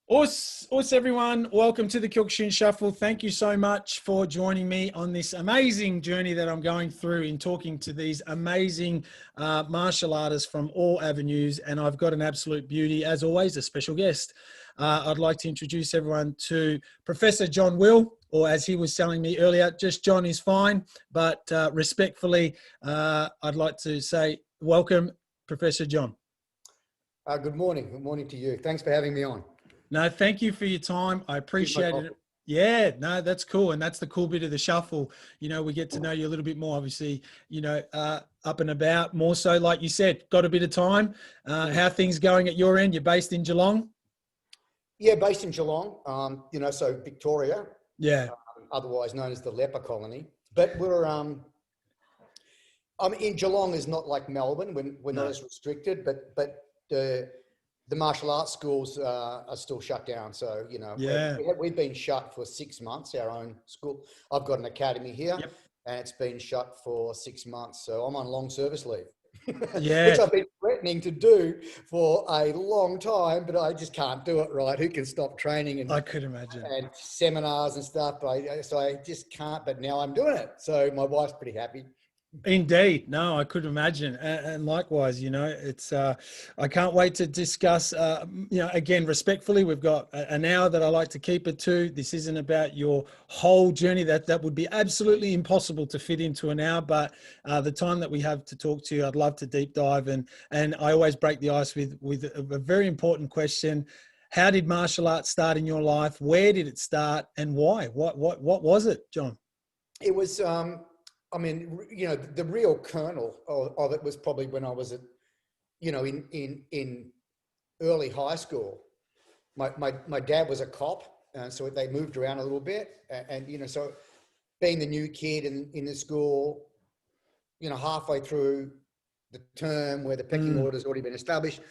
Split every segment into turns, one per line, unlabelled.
Us everyone, welcome to the Kyokushin Shuffle. Thank you so much for joining me on this amazing journey that I'm going through in talking to these amazing martial artists from all avenues. And I've got an absolute beauty, as always, a special guest. I'd like to introduce everyone to Professor John Will, or as he was telling me earlier, just John is fine. But respectfully, I'd like to say welcome, Professor John.
Good morning. Good morning to you. Thanks for having me on.
No, thank you for your time. I appreciate it. Yeah, no, that's cool. And that's the cool bit of the shuffle. You know, we get to know you a little bit more, obviously, you know, up and about more so, like you said, got a bit of time. How are things going at your end? You're based in Geelong?
Yeah, based in Geelong, you know, so Victoria.
Yeah.
Otherwise known as the leper colony. But we're, in Geelong is not like Melbourne. We're not as restricted, but the martial arts schools are still shut down. So, you know, we've been shut for 6 months, our own school. I've got an academy here and it's been shut for 6 months. So I'm on long service leave, which I've been threatening to do for a long time, but I just can't do it right. Who can stop training? And
I could imagine.
And seminars and stuff. So I just can't, but now I'm doing it. So my wife's pretty happy.
Indeed. No, I could imagine. And likewise, you know, it's, I can't wait to discuss, you know, again, respectfully, we've got an hour that I like to keep it to. This isn't about your whole journey. That would be absolutely impossible to fit into an hour, but the time that we have to talk to you, I'd love to deep dive. And I always break the ice with a very important question. How did martial arts start in your life? Where did it start and why? What was it, John?
It was, I mean, you know, the real kernel of it was probably when I was at, you know, in early high school. My dad was a cop, and so they moved around a little bit, and you know, so being the new kid in the school, you know, halfway through the term where the pecking order's already been established,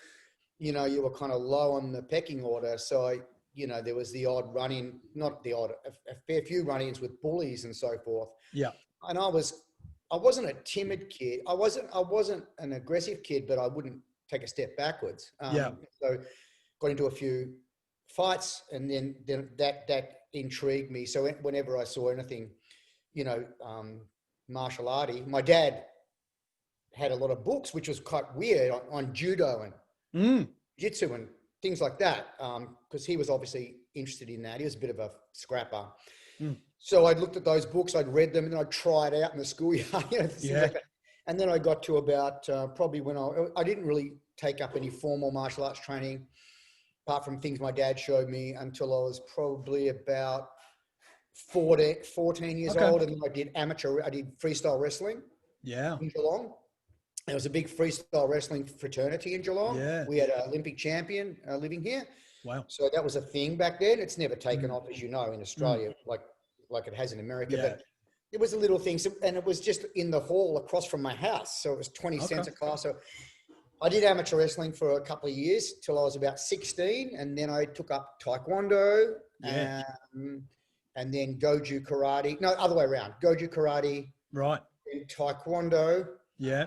you know, you were kind of low on the pecking order, so you know, there was the odd run-in, not the odd, a fair few run-ins with bullies and so forth.
Yeah.
And I wasn't a timid kid. I wasn't an aggressive kid, but I wouldn't take a step backwards. So got into a few fights, and then that intrigued me. So whenever I saw anything, you know, martial arty, my dad had a lot of books, which was quite weird on judo and jiu-jitsu and things like that, because he was obviously interested in that. He was a bit of a scrapper. So I looked at those books, I'd read them, and then I'd try it out in the schoolyard. You know, things like that. And then I got to about probably when I didn't really take up any formal martial arts training, apart from things my dad showed me, until I was probably about 14 years old. And then I did freestyle wrestling in Geelong. There was a big freestyle wrestling fraternity in Geelong. Yeah. We had an Olympic champion living here.
Wow.
So that was a thing back then. It's never taken off, as you know, in Australia, like it has in America. But it was a little thing. So, and it was just in the hall across from my house. So it was 20 cents a class. So I did amateur wrestling for a couple of years till I was about 16. And then I took up Taekwondo and then Goju karate. No, other way around. Goju karate.
Right.
And Taekwondo.
Yeah.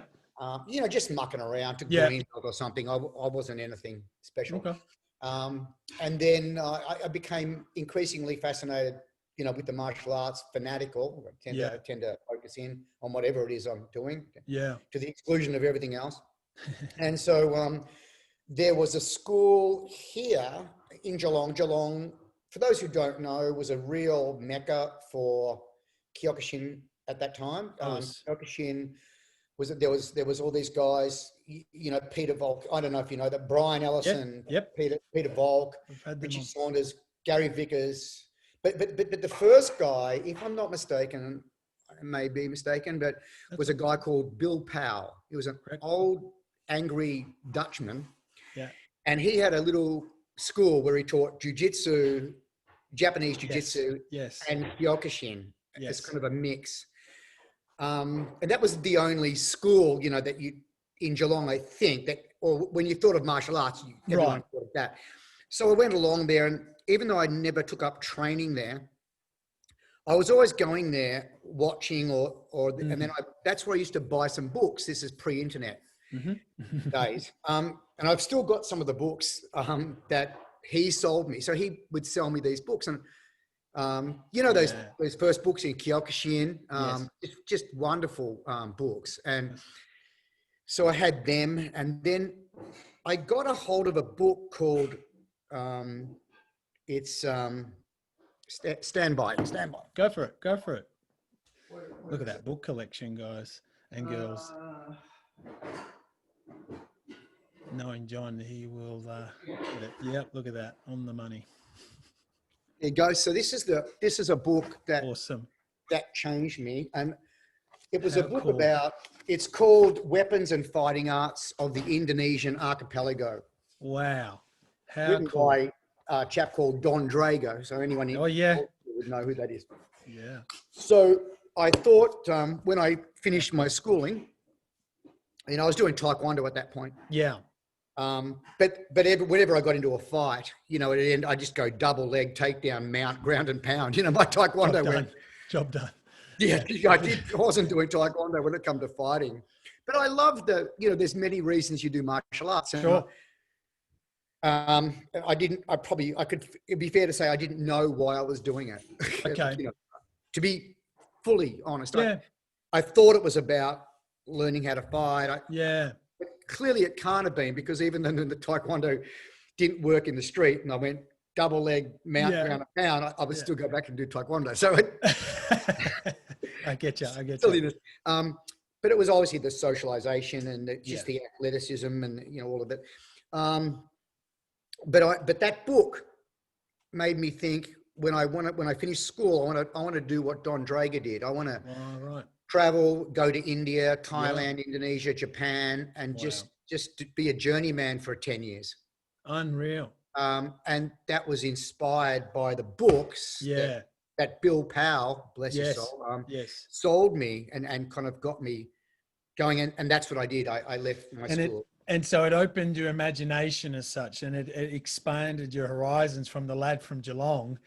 You know, just mucking around to green belt or something. I wasn't anything special. Okay. And then I became increasingly fascinated, you know, with the martial arts, fanatical. I tend to focus in on whatever it is I'm doing to the exclusion of everything else. And so there was a school here in Geelong. Geelong, for those who don't know, was a real mecca for Kyokushin at that time. Kyokushin there was all these guys, you know, Peter Volk. I don't know if you know that, Brian Ellison, Peter Volk, Richard Saunders, Gary Vickers. But the first guy, if I'm not mistaken, I may be mistaken, but was a guy called Bill Powell. He was an old, angry Dutchman. Yeah. And he had a little school where he taught jiu-jitsu, Japanese jiu-jitsu, and Kyokushin. It's kind of a mix. And that was the only school, you know, that in Geelong, I think, that, or when you thought of martial arts, everyone thought of that. So I went along there, and even though I never took up training there, I was always going there watching and then that's where I used to buy some books. This is pre-internet days. And I've still got some of the books that he sold me. So he would sell me these books, and you know, those first books in Kyokushin, just wonderful books. And so I had them, and then I got a hold of a book called Stand By.
Go for it. Go for it. Look at that book collection, guys and girls. Knowing John, he will get it. Yep, look at that, on the money.
There you go. So this is a book that
awesome.
That changed me, and it was a book about. It's called Weapons and Fighting Arts of the Indonesian Archipelago.
Wow, how
written
cool!
By a chap called Don Drago. So anyone would know who that is.
Yeah. So
I thought when I finished my schooling, you know, I was doing Taekwondo at that point.
Yeah.
But whenever I got into a fight, you know, at the end, I just go double leg, takedown, mount, ground and pound. You know, my Taekwondo went.
Job done.
Yeah, I wasn't doing Taekwondo when it come to fighting. But I love there's many reasons you do martial arts. And
sure.
It'd be fair to say I didn't know why I was doing it.
Okay.
You know, to be fully honest.
Yeah.
I thought it was about learning how to fight. But clearly it can't have been, because even though the Taekwondo didn't work in the street and I went double leg, mount, ground and pound, I would still go back and do Taekwondo. So
I get you.
But it was obviously the socialization and the athleticism and, you know, all of it. But that book made me think, when I finished school, I want to do what Don Drago did. I want to travel, go to India, Thailand, Indonesia, Japan, and just be a journeyman for 10 years.
Unreal.
And that was inspired by the books that Bill Powell, bless his soul, sold me and kind of got me going. And that's what I did. I left my school.
And so it opened your imagination as such, and it expanded your horizons from the lad from Geelong,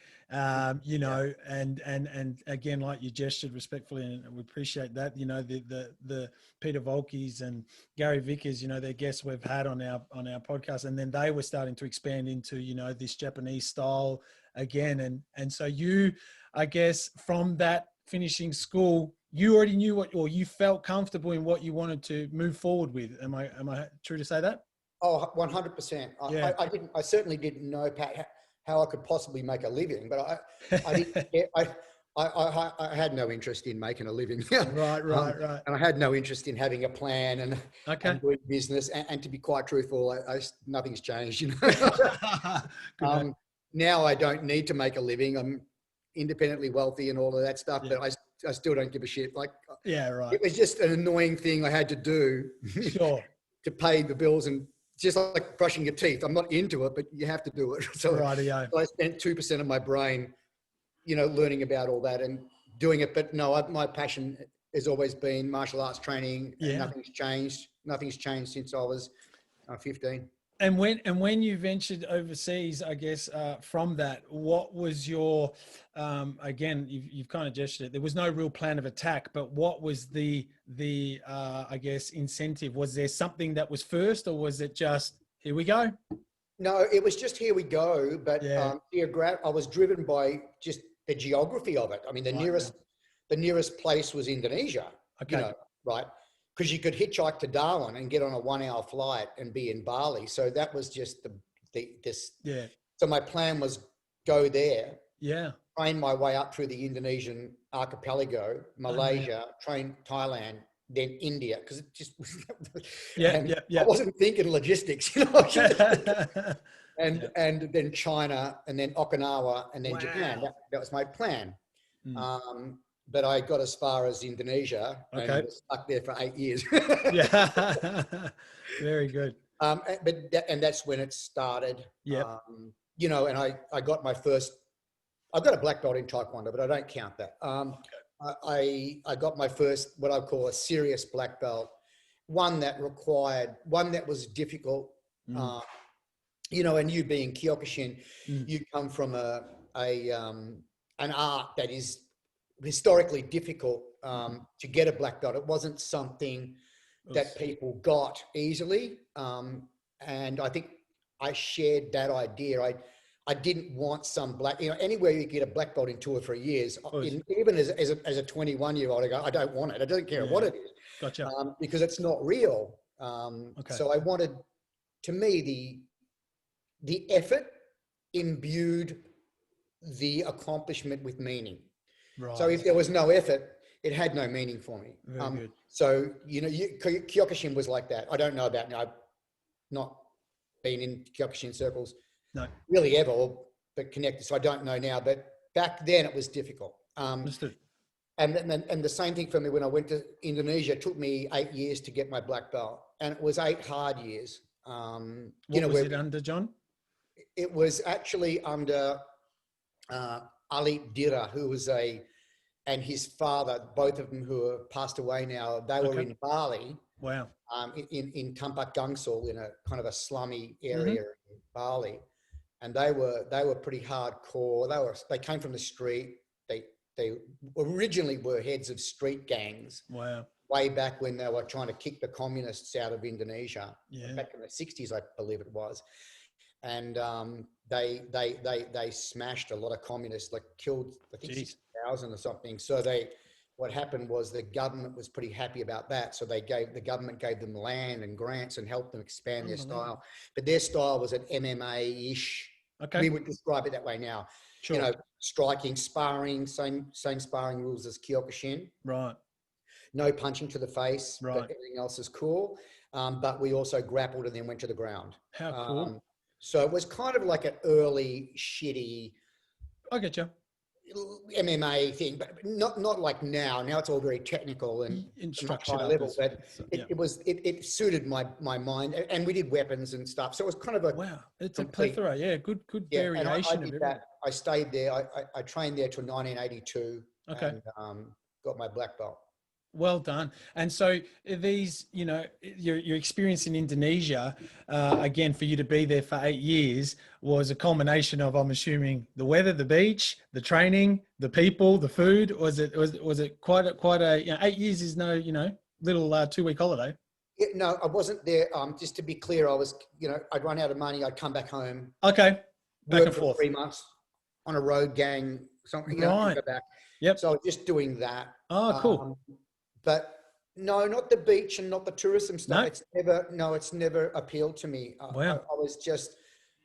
you know, and again, like you gestured respectfully, and we appreciate that, you know, the Peter Volkes and Gary Vickers, you know, they're guests we've had on our podcast, and then they were starting to expand into, you know, this Japanese style again. And so you, I guess, from that finishing school, you already knew or you felt comfortable in what you wanted to move forward with. Am I true to say that?
Oh, 100%. I certainly didn't know, Pat, how I could possibly make a living, but I had no interest in making a living.
Right.
And I had no interest in having a plan and doing business. And to be quite truthful, nothing's changed. You know, now I don't need to make a living. I'm independently wealthy and all of that stuff, but I still don't give a shit. Like, it was just an annoying thing I had to do to pay the bills, and just like brushing your teeth. I'm not into it, but you have to do it. So I spent 2% of my brain, you know, learning about all that and doing it. But no, my passion has always been martial arts training. And nothing's changed. Nothing's changed since I was 15.
And when you ventured overseas, I guess, from that, what was your, again, you've kind of gestured it, there was no real plan of attack, but what was the I guess, incentive? Was there something that was first, or was it just, here we go?
No, it was just here we go. But I was driven by just the geography of it. I mean, the nearest place was Indonesia, you know, right? Because you could hitchhike to Darwin and get on a 1-hour flight and be in Bali. So that was just So my plan was go there, train my way up through the Indonesian archipelago, Malaysia, train Thailand, then India. Because it just was, I wasn't thinking logistics, you know. And then China, and then Okinawa, and then Japan. That was my plan. But I got as far as Indonesia and was stuck there for 8 years.
Very good.
And that's when it started. You know, and I got my first. I got a black belt in Taekwondo, but I don't count that. I got my first, what I call a serious black belt, one that was difficult. You know, and you being Kyokushin, you come from an art that is historically difficult to get a black belt. It wasn't something that people got easily. And I think I shared that idea. I didn't want some black, anywhere you get a black belt in 2 or 3 years, even as a 21-year-old, I go, I don't want it. I don't care what it is.
Gotcha.
Because it's not real. So I wanted, to me, the effort imbued the accomplishment with meaning.
Right.
So if there was no effort, it had no meaning for me.
Very good.
So, Kyokushin was like that. I don't know about now. I've not been in Kyokushin circles really ever, but connected. So I don't know now, but back then it was difficult.
Understood.
And the same thing for me when I went to Indonesia. It took me 8 years to get my black belt, and it was 8 hard years.
What was it under, John?
It was actually under Ali Dira, who was and his father, both of them who have passed away now. They were in Bali.
Wow.
In Tempat Gangsal, in a kind of a slummy area in Bali, and they were pretty hardcore. They came from the street. They originally were heads of street gangs.
Wow.
Way back when they were trying to kick the communists out of Indonesia.
Yeah.
Back in the 60s, I believe it was. And they smashed a lot of communists, like killed, I think, 6,000 or something. So what happened was the government was pretty happy about that. So the government gave them land and grants and helped them expand their style. But their style was an MMA-ish.
Okay.
We would describe it that way now.
Sure.
Striking, sparring, same sparring rules as Kyokushin.
Right.
No punching to the face.
Right.
But everything else is cool. But we also grappled and then went to the ground.
How cool.
So it was kind of like an early shitty.
I get you.
MMA thing, but not like now. Now it's all very technical and
instruction
high level. But it suited my mind, and we did weapons and stuff. So it was kind of
it's a plethora. Yeah, good variation.
And I did that. I stayed there. I trained there till 1982.
Okay.
And got my black belt.
Well done. And so these, your experience in Indonesia, again, for you to be there for 8 years was a culmination of, I'm assuming, the weather, the beach, the training, the people, the food. Was it quite a 8 years is no, little 2-week holiday?
Yeah, no, I wasn't there. Just to be clear, I was, I'd run out of money. I'd come back home.
Okay. Back and forth.
3 months on a road gang, something.
Right.
Go back.
Yep.
So I was just doing that.
Oh, cool.
But no, not the beach and not the tourism stuff.
No?
It's never appealed to me.
Wow.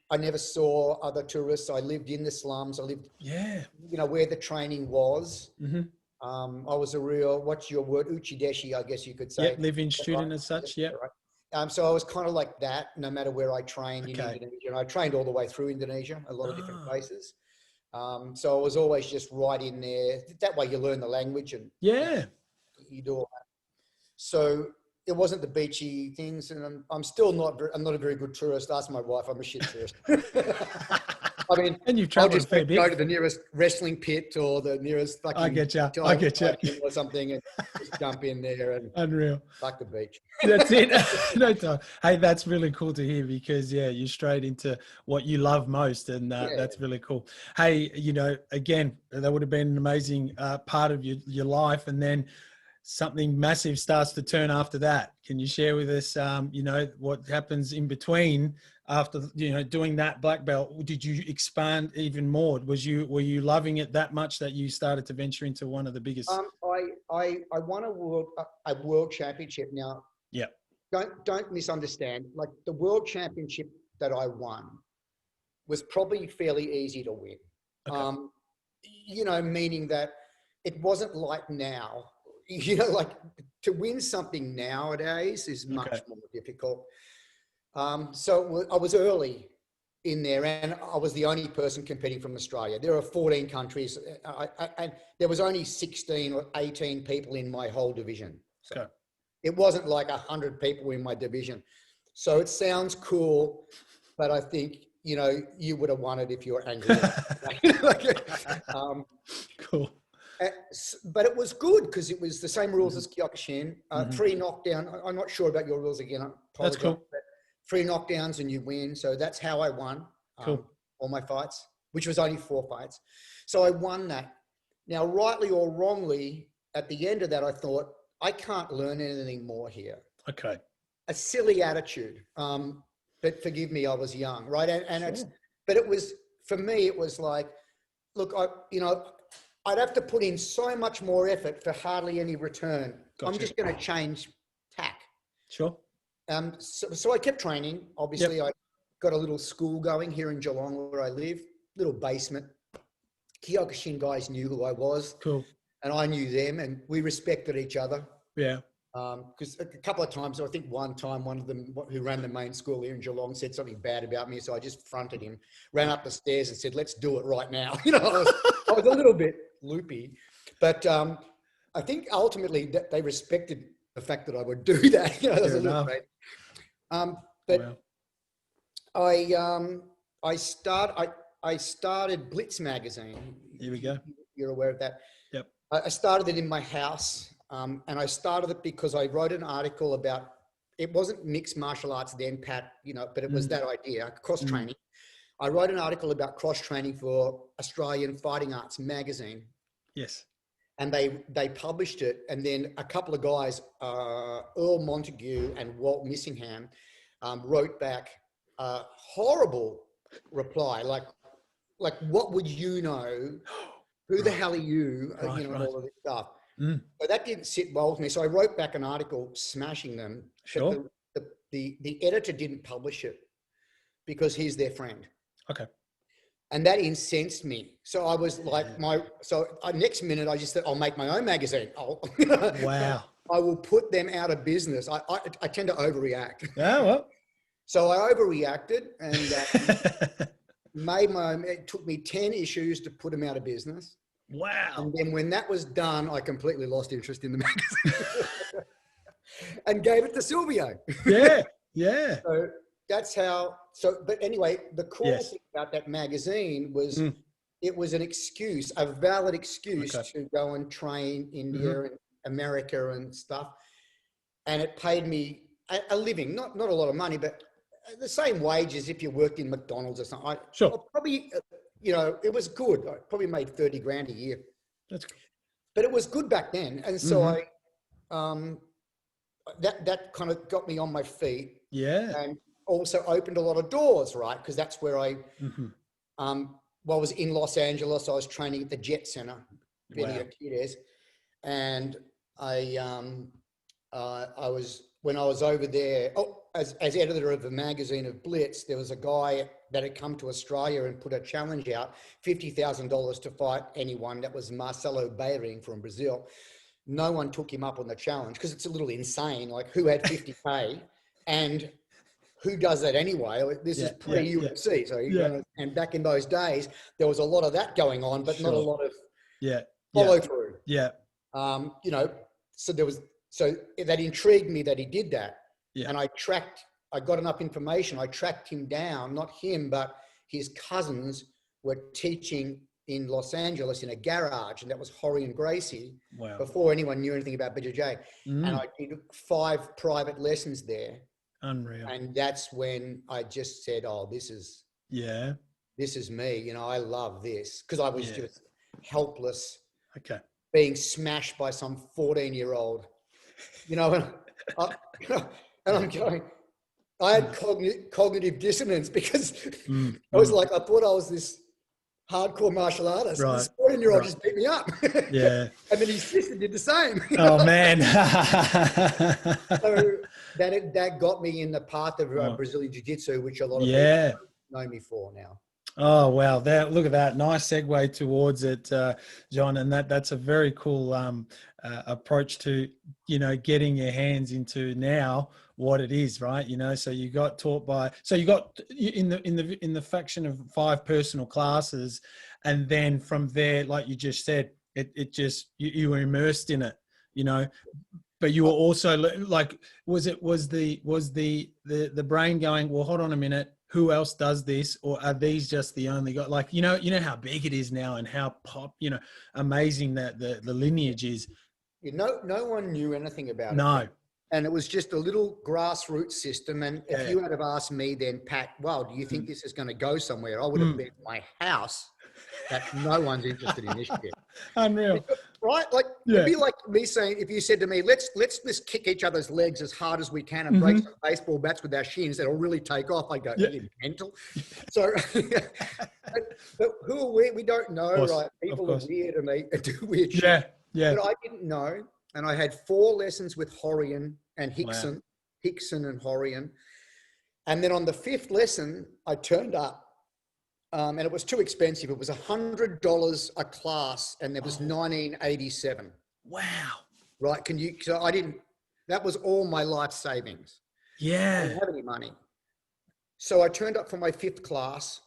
I never saw other tourists. I lived in the slums. I lived, where the training was.
Mm-hmm.
I was a real, what's your word? Uchideshi, I guess you could say.
Living student as such. Yeah.
Right. So I was kind of like that, no matter where I trained in Indonesia. And I trained all the way through Indonesia, a lot of different places. So I was always just right in there. That way you learn the language and you do all that. So it wasn't the beachy things, and I'm still not a very good tourist. Ask my wife, I'm a shit tourist. I mean,
and you've
I'll
traveled
just
a fair bit.
go to the nearest wrestling pit or the nearest fucking
I get you
or something, and just jump in there and
unreal.
Fuck the beach.
That's it. No time. Hey, that's really cool to hear because you're straight into what you love most, and that's really cool. Hey, again, that would have been an amazing part of your life, and then something massive starts to turn after that. Can you share with us, what happens in between after, doing that black belt? Did you expand even more? Were you loving it that much that you started to venture into one of the biggest?
I won a world championship. Now, don't misunderstand. Like the world championship that I won was probably fairly easy to win. Okay. Meaning that it wasn't like now. Like to win something nowadays is much more difficult. So I was early in there, and I was the only person competing from Australia. There are 14 countries, and there was only 16 or 18 people in my whole division. So it wasn't like 100 people in my division. So it sounds cool, but I think, you would have won it if you were angry.
Cool.
But it was good because it was the same rules as Kyokushin. 3 knockdown. I'm not sure about your rules again.
That's cool.
3 knockdowns and you win. So that's how I won all my fights, which was only 4 fights. So I won that. Now, rightly or wrongly, at the end of that, I thought, I can't learn anything more here.
Okay.
A silly attitude. but forgive me, I was young, right? And
Sure.
it's, but it was, for me, it was like, look, I'd have to put in so much more effort for hardly any return.
Gotcha.
I'm just going to change tack.
Sure.
So I kept training. Obviously,
Yep.
I got a little school going here in Geelong where I live, little basement. Kyokushin guys knew who I was.
Cool.
And I knew them, and we respected each other.
Yeah.
Because a couple of times, I think one time, one of them who ran the main school here in Geelong said something bad about me. So I just fronted him, ran up the stairs and said, let's do it right now. You know, I was a little bit loopy, but I think ultimately that they respected the fact that I would do that. You know, there's a little bit. But wow. I started Blitz magazine.
Here we go.
You're aware of that?
Yep.
I started it in my house, and I started it because I wrote an article about, it wasn't mixed martial arts then, Pat, you know, but it was that idea, cross training. I wrote an article about cross training for Australian Fighting Arts Magazine.
Yes.
And they published it, and then a couple of guys, Earl Montague and Walt Missingham, wrote back a horrible reply, like what would you know? Who the hell are you? You know, all of this stuff. So that didn't sit well with me. So I wrote back an article smashing them.
Sure.
But the editor didn't publish it because he's their friend.
Okay.
And that incensed me. So I was like, next minute I just said, I'll make my own magazine.
Wow.
I will put them out of business. I tend to overreact.
Yeah, well.
So I overreacted and made my own. It took me 10 issues to put them out of business.
Wow.
And then when that was done, I completely lost interest in the magazine and gave it to Silvio.
Yeah. Yeah.
So that's how, but anyway, the cool thing about that magazine was it was an excuse, a valid excuse to go and train India and America and stuff. And it paid me a living, not a lot of money, but the same wage as if you worked in McDonald's or something.
Sure.
Probably, you know, it was good. I probably made 30 grand a year.
That's cool.
But it was good back then. And so that kind of got me on my feet. Yeah. And also opened a lot of doors, right? Because that's where I was in Los Angeles. I was training at the Jet Center, and when I was over there, as editor of the magazine of Blitz, there was a guy that had come to Australia and put a challenge out, $50,000 to fight anyone. That was Marcelo Beiring from Brazil. No one took him up on the challenge because it's a little insane. Like, who had 50K and who does that anyway? This is pre-UFC. So, and back in those days, there was a lot of that going on, but not a lot of follow through. Yeah. You know, so that intrigued me that he did that. Yeah. And I got enough information. I tracked him down, not him, but his cousins were teaching in Los Angeles in a garage, and that was Rigan Gracie before anyone knew anything about BJJ. And I did 5 private lessons there. Unreal. And that's when I just said, oh, this is me. You know, I love this, because I was just helpless. Okay. Being smashed by some 14-year-old, you know, and I'm going, I had cognitive dissonance because I was like, I thought I was this hardcore martial artist. Right. This 14-year-old just beat me up. Yeah. And then his sister did the same. Oh, man. So that got me in the path of Brazilian Jiu Jitsu, which a lot of people know me for now.
Oh, wow. Look at that. Nice segue towards it, John. And that's a very cool approach to, you know, getting your hands into now what it is, right? You know, so you got taught in the faction of 5 personal classes. And then from there, like you just said, it just, you were immersed in it, you know, but you were also like, was the brain going, well, hold on a minute, who else does this, or are these just the only guy? Like, you know how big it is now and how amazing that the lineage is.
No one knew anything about it. No. And it was just a little grassroots system. And if you had have asked me then, Pat, well, do you think this is going to go somewhere? I would have bet my house that no one's interested in this shit.
Unreal.
Right? Like, it'd be like me saying, if you said to me, let's kick each other's legs as hard as we can and break some baseball bats with our shins, that'll really take off. I go, are you mental? So, but who are we? We don't know, right? People are weird and they do weird shit.
Yeah.
But I didn't know. And I had 4 lessons with Rorion and Rickson and Rorion. And then on the 5th lesson, I turned up. And it was too expensive. It was $100 a class, and it was 1987.
Wow.
Right? So I didn't. That was all my life savings.
Yeah.
I didn't have any money. So I turned up for my 5th class.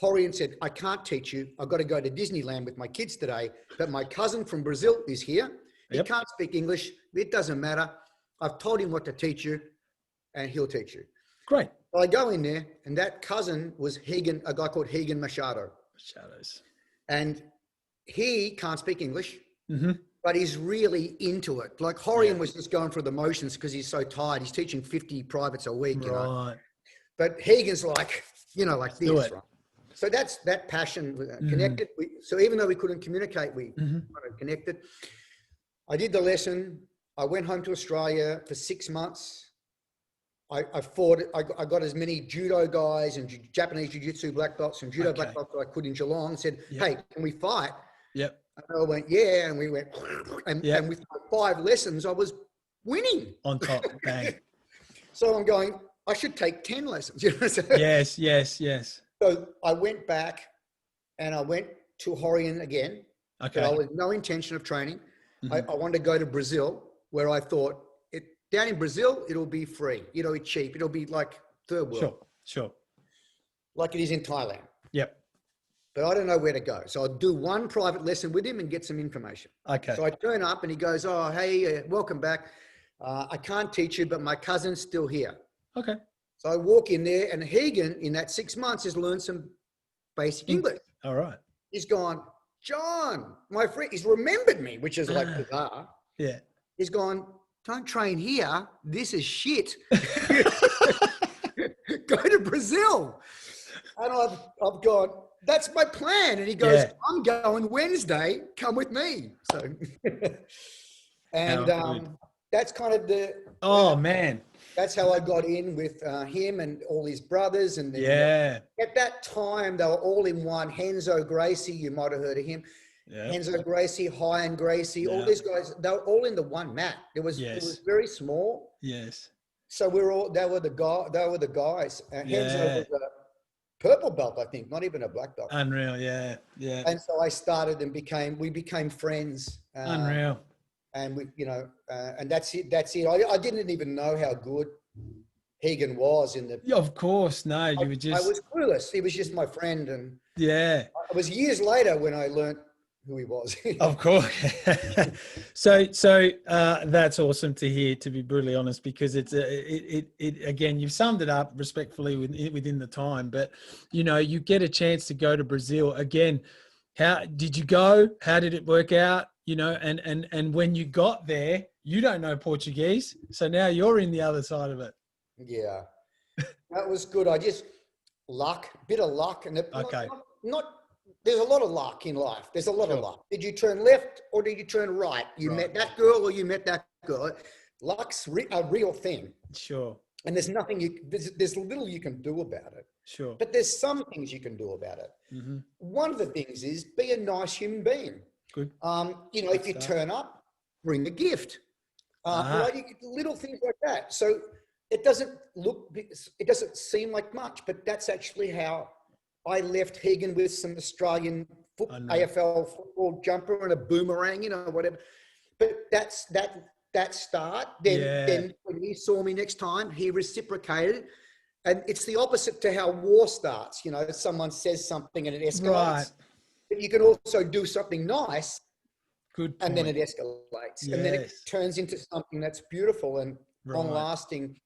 Rorion said, I can't teach you. I've got to go to Disneyland with my kids today. But my cousin from Brazil is here. He can't speak English. It doesn't matter. I've told him what to teach you, and he'll teach you.
Great.
Well, I go in there, and that cousin was a guy called Rigan Machado. And he can't speak English, but he's really into it. Like Rorion was just going through the motions because he's so tired. He's teaching 50 privates a week, you know. But Higan's like, like this, right? So that's that passion connected. So even though we couldn't communicate, we kind of connected. I did the lesson. I went home to Australia for 6 months. I fought. I got as many judo guys and Japanese jiu-jitsu black belts and judo black belts that I could in Geelong. And said, "Hey, can we fight?"
Yep.
And I went, "Yeah," and we went, and with my 5 lessons, I was winning
on top. Bang.
So I'm going, I should take 10 lessons.
Yes.
So I went back, and I went to Rorion again.
Okay.
But I was no intention of training. I wanted to go to Brazil, where I thought, down in Brazil, it'll be free. It'll be cheap. It'll be like third world.
Sure.
Like it is in Thailand.
Yep.
But I don't know where to go. So I'll do one private lesson with him and get some information.
Okay.
So I turn up and he goes, oh, hey, welcome back. I can't teach you, but my cousin's still here.
Okay.
So I walk in there, and Rigan, in that 6 months, has learned some basic English.
All right.
He's gone, John, my friend, he's remembered me, which is like bizarre.
Yeah.
He's gone, don't train here. This is shit. Go to Brazil. And I've gone, that's my plan. And he goes, I'm going Wednesday. Come with me. So, and that's kind of
man.
That's how I got in with him and all his brothers. And then, at that time, they were all in one. Renzo Gracie, you might have heard of him. Yeah. Renzo Gracie, Rigan Gracie, all these guys, they were all in the one mat. It was very small.
Yes. So
they were the guys. Renzo was a purple belt, I think, not even a black belt.
Unreal, yeah.
And so I started and we became friends.
Unreal.
And we, and that's it. I didn't even know how good Rigan was in the.
Yeah, of course, no, you were just.
I was clueless. He was just my friend, and
it
was years later when I learned who he was.
Of course. So that's awesome to hear, to be brutally honest, because it's it again, you've summed it up respectfully within the time, but you get a chance to go to Brazil again. How did you go? How did it work out? And when you got there, you don't know Portuguese, so now you're in the other side of it.
Yeah, that was good. I just bit of luck, and not. There's a lot of luck in life. There's a lot of luck. Did you turn left or did you turn right? You met that girl or you met that girl. Luck's a real thing.
Sure.
And there's nothing there's little you can do about it.
Sure.
But there's some things you can do about it. Mm-hmm. One of the things is be a nice human being.
Good.
If you turn up, bring a gift. Little things like that. So it doesn't seem like much, but that's actually how I left Rigan with some Australian AFL football jumper and a boomerang, whatever. But that's that start. Then when he saw me next time, he reciprocated. And it's the opposite to how war starts. Someone says something and it escalates. Right. But you can also do something nice.
Good point.
And then it escalates. Yes. And then it turns into something that's beautiful and long-lasting.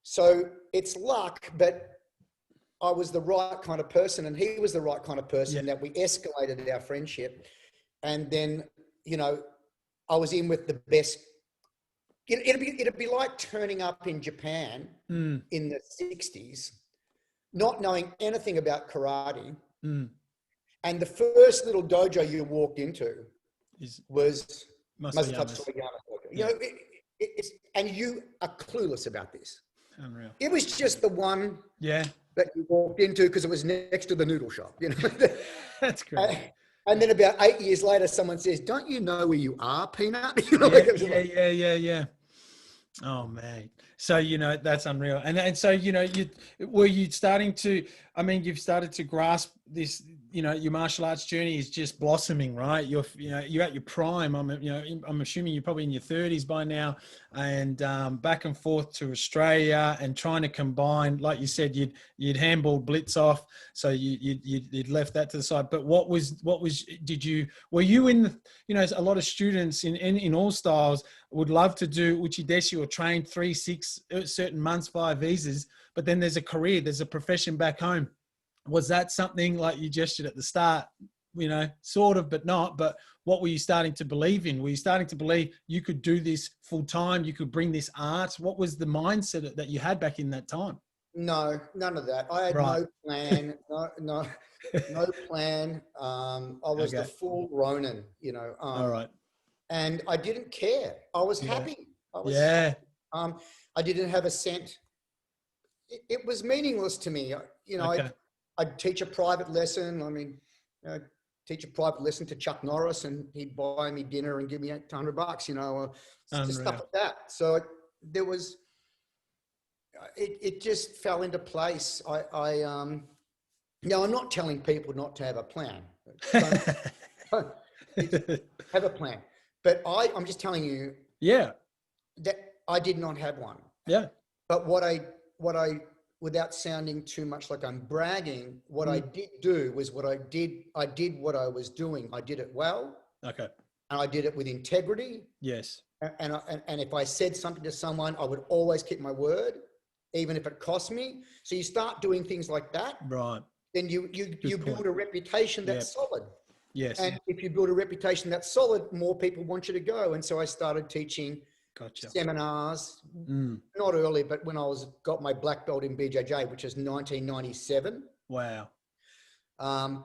So it's luck, but I was the right kind of person and he was the right kind of person that we escalated our friendship. And then, I was in with the best. It'd be like turning up in Japan in the 60s, not knowing anything about karate. And the first little dojo you walked into, was
Masayamas.
You know, it's, and you are clueless about this.
Unreal.
It was just the one
that
you walked into because it was next to the noodle shop, you know.
That's great.
And then about 8 years later, someone says, "Don't you know where you are, Peanut?" You know,
yeah. Oh man. So, you know, that's unreal. And so, you know, you starting to, I mean, you've started to grasp this, you know, your martial arts journey is just blossoming, right? You're at your prime. I'm assuming you're probably in your 30s by now, and back and forth to Australia and trying to combine, like you said, you'd handballed Blitz off. So you'd left that to the side. But were you in the, you know, a lot of students in all styles would love to do Uchideshi or train 3-6 certain months via visas, but then there's a career, there's a profession back home. Was that something like you gestured at the start, you know, sort of, but not, but what were you starting to believe in? Were you starting to believe you could do this full time? You could bring this art? What was the mindset that you had back in that time?
No, none of that. I had no plan, no plan. I was the full Ronin, you know.
All right.
And I didn't care. I was happy. I was
happy.
I didn't have a cent. It was meaningless to me. You know, I'd teach a private lesson. I mean, teach a private lesson to Chuck Norris, and he'd buy me dinner and give me $800, you know, just stuff like that. So there was, it just fell into place. I'm not telling people not to have a plan. Have a plan. But I'm just telling you that I did not have one.
Yeah.
But what I, without sounding too much like I'm bragging, what I did do was I did what I was doing. I did it well.
Okay.
And I did it with integrity.
Yes.
And if I said something to someone, I would always keep my word, even if it cost me. So you start doing things like that.
Right.
Then you build a reputation that's solid.
Yes.
And if you build a reputation that's solid, more people want you to go. And so I started teaching seminars, not early, but when I got my black belt in BJJ, which is 1997.
Wow.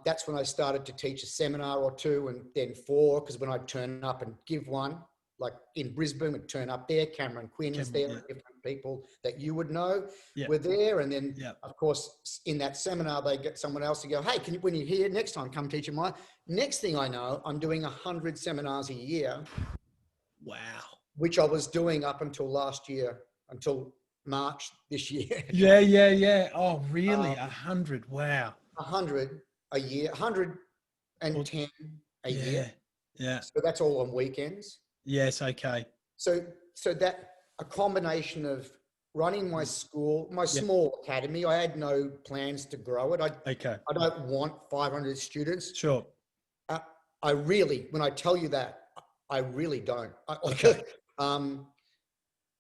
That's when I started to teach a seminar or two, and then 4, because when I turn up and give one, like in Brisbane, would turn up there, Cameron Quinn is there, different people that you would know were there. And then, of course, in that seminar, they get someone else to go, "Hey, when you're here next time, come teach mine." Next thing I know, I'm doing 100 seminars a year.
Wow.
Which I was doing up until last year, until March this year.
Yeah. Oh, really? 100. Wow.
100 a year, 110 a year.
Yeah.
So that's all on weekends.
Yes. Okay.
So that a combination of running my school, my small academy. I had no plans to grow it. I don't want 500 students.
Sure.
I really, when I tell you that, I really don't.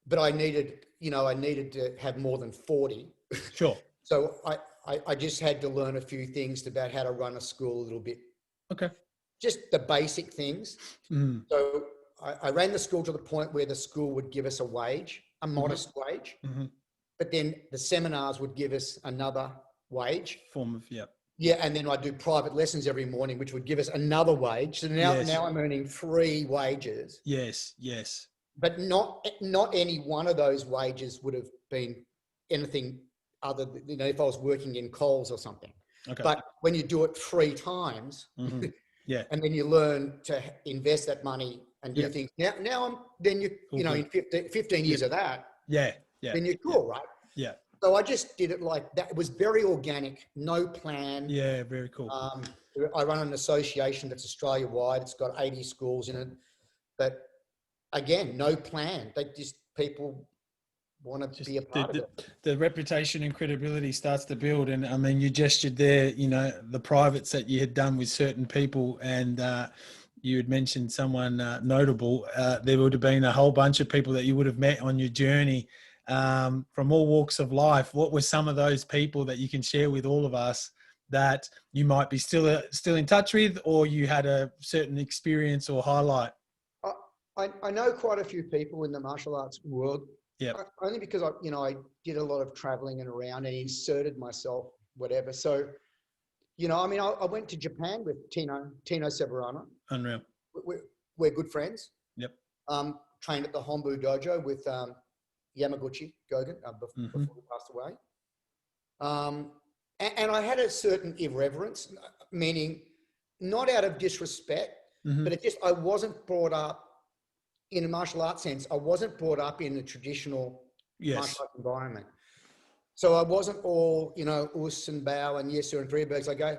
But I needed to have more than 40.
Sure.
So I just had to learn a few things about how to run a school a little bit.
Okay.
Just the basic things. So I ran the school to the point where the school would give us a wage, a modest wage. But then the seminars would give us another wage.
Form of,
Yeah, and then I'd do private lessons every morning, which would give us another wage. So now I'm earning 3 wages.
Yes.
But not any one of those wages would have been anything other than, you know, if I was working in Coles or something.
Okay.
But when you do it 3 times, and then you learn to invest that money and do things. Now in 15 years of that.
Yeah.
Then you're cool, right?
Yeah.
So I just did it like that. It was very organic, no plan.
Yeah, very cool.
I run an association that's Australia-wide. It's got 80 schools in it. But again, no plan. People want to be a part of it.
The reputation and credibility starts to build. And I mean, you gestured there, you know, the privates that you had done with certain people, and you had mentioned someone notable. There would have been a whole bunch of people that you would have met on your journey from all walks of life. What were some of those people that you can share with all of us that you might be still in touch with, or you had a certain experience or highlight?
I know quite a few people in the martial arts world.
Yeah.
Only because I did a lot of traveling and around and inserted myself, whatever. So, you know, I mean, I went to Japan with Tino Severano.
Unreal.
we're good friends.
Yep.
Trained at the Hombu Dojo with Yamaguchi, Gōgen, before he passed away. And I had a certain irreverence, meaning not out of disrespect, but it just, I wasn't brought up in a martial arts sense. I wasn't brought up in a traditional martial arts environment. So I wasn't all, you know, us and bow and yes sir and three birds. I go,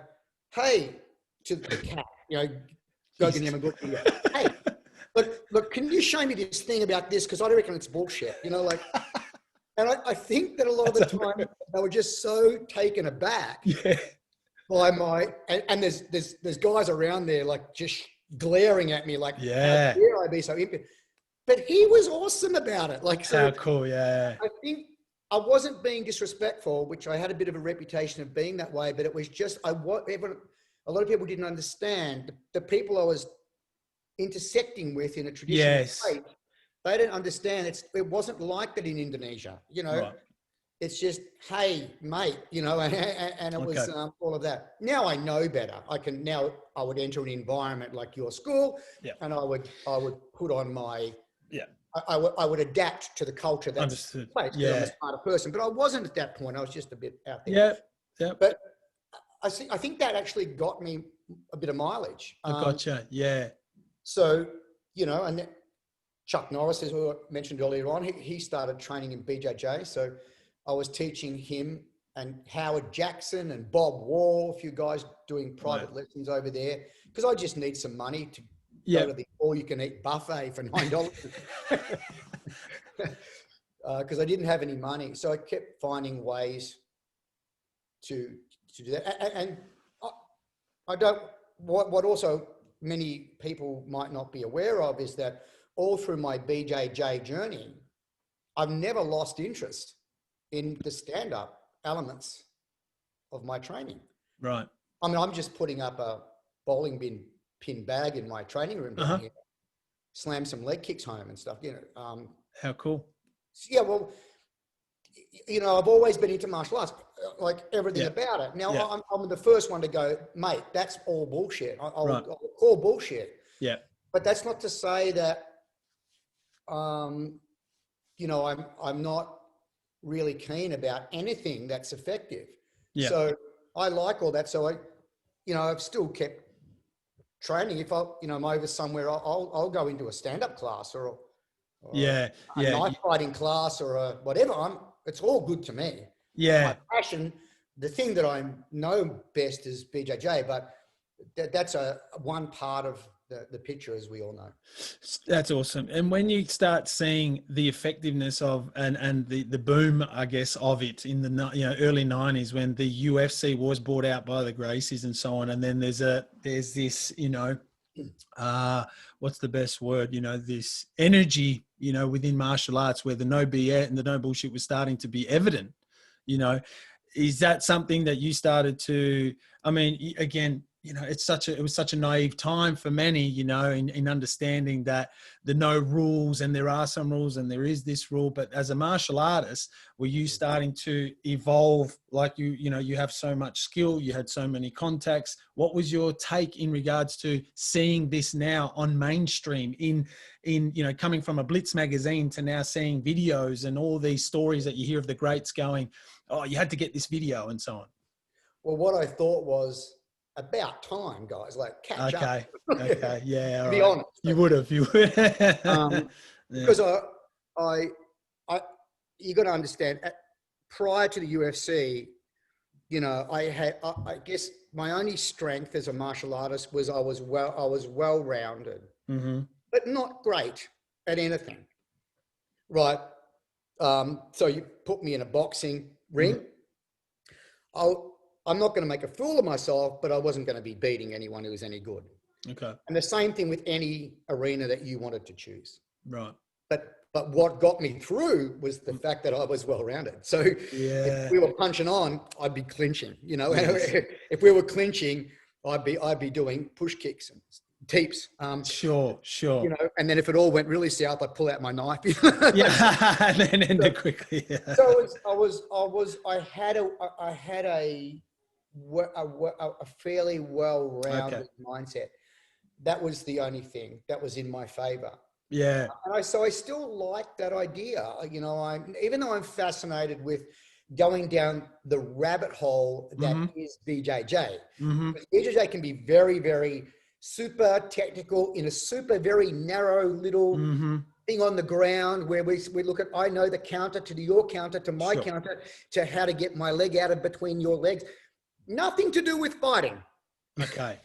hey, to the cat, you know, Gōgen Yamaguchi. Hey, look, can you show me this thing about this? Because I reckon it's bullshit, you know, like, and I think that a lot of the time they were just so taken aback by my, and there's guys around there like just glaring at me like, how dare I be so impudent? But he was awesome about it. Like, so
how cool, I
think I wasn't being disrespectful, which I had a bit of a reputation of being that way, but it was just, a lot of people didn't understand the people I was intersecting with in a traditional state. They didn't understand it wasn't like that in Indonesia, you know. It's just, hey, mate, you know, and it was all of that. Now I know better. I would enter an environment like your school, and I would put on my, I would adapt to the culture that's in place, because I'm a smarter person. But I wasn't at that point. I was just a bit out there. But I think that actually got me a bit of mileage.
I gotcha.
So, you know, and Chuck Norris, as we mentioned earlier on, he started training in BJJ. So I was teaching him and Howard Jackson and Bob Wall, a few guys doing private lessons over there, because I just need some money to go to the all-you-can-eat buffet for $9. Because I didn't have any money. So I kept finding ways to do that. And I don't, what also many people might not be aware of is that all through my BJJ journey, I've never lost interest in the stand-up elements of my training.
Right.
I mean, I'm just putting up a bowling bin pin bag in my training room down here, slam some leg kicks home and stuff, you know.
How cool.
Yeah, well, you know, I've always been into martial arts, like everything about it. Now, I'm the first one to go, mate, that's all bullshit. I'll call bullshit.
Yeah.
But that's not to say that, you know, I'm not really keen about anything that's effective.
Yeah.
So I like all that. So you know, I've still kept training. If I'm over somewhere, I'll go into a stand-up class or a knife fighting class or a whatever. It's all good to me.
Yeah.
My passion, the thing that I know best is BJJ, but that's one part of the picture, as we all know.
That's awesome. And when you start seeing the effectiveness of and the boom, I guess, of it in the early 90s, when the UFC was bought out by the Gracies and so on, and then there's this, you know, what's the best word, you know, this energy, you know, within martial arts where the no BS and the no bullshit was starting to be evident, you know. Is that something that you started to, I mean, again, you know, it was such a naive time for many, you know, in understanding that the no rules, and there are some rules and there is this rule, but as a martial artist, were you starting to evolve? Like you know, you have so much skill, you had so many contacts. What was your take in regards to seeing this now on mainstream in, you know, coming from a Blitz magazine to now seeing videos and all these stories that you hear of the greats going, oh, you had to get this video and so on?
Well, what I thought was, about time, guys, like catch up.
Okay. Yeah.
To be honest.
You would have.
Because you got to understand, prior to the UFC, you know, I guess my only strength as a martial artist was I was well-rounded, but not great at anything. Right. So you put me in a boxing ring. I'm not going to make a fool of myself, but I wasn't going to be beating anyone who was any good.
Okay.
And the same thing with any arena that you wanted to choose.
Right.
But what got me through was the fact that I was well-rounded. So if we were punching on, I'd be clinching, you know. Yes. If we were clinching, I'd be doing push kicks and teeps.
Sure.
You know, and then if it all went really south, I'd pull out my knife.
Yeah, and then end it quickly. Yeah.
So I had a fairly well-rounded mindset. that was the only thing that was in my favor.
Yeah.
And so I still like that idea. You know, even though I'm fascinated with going down the rabbit hole that is BJJ. Because BJJ can be very, very super technical in a super, very narrow little thing on the ground where we look at, I know the counter to your counter to my counter to how to get my leg out of between your legs. Nothing to do with fighting.
Okay.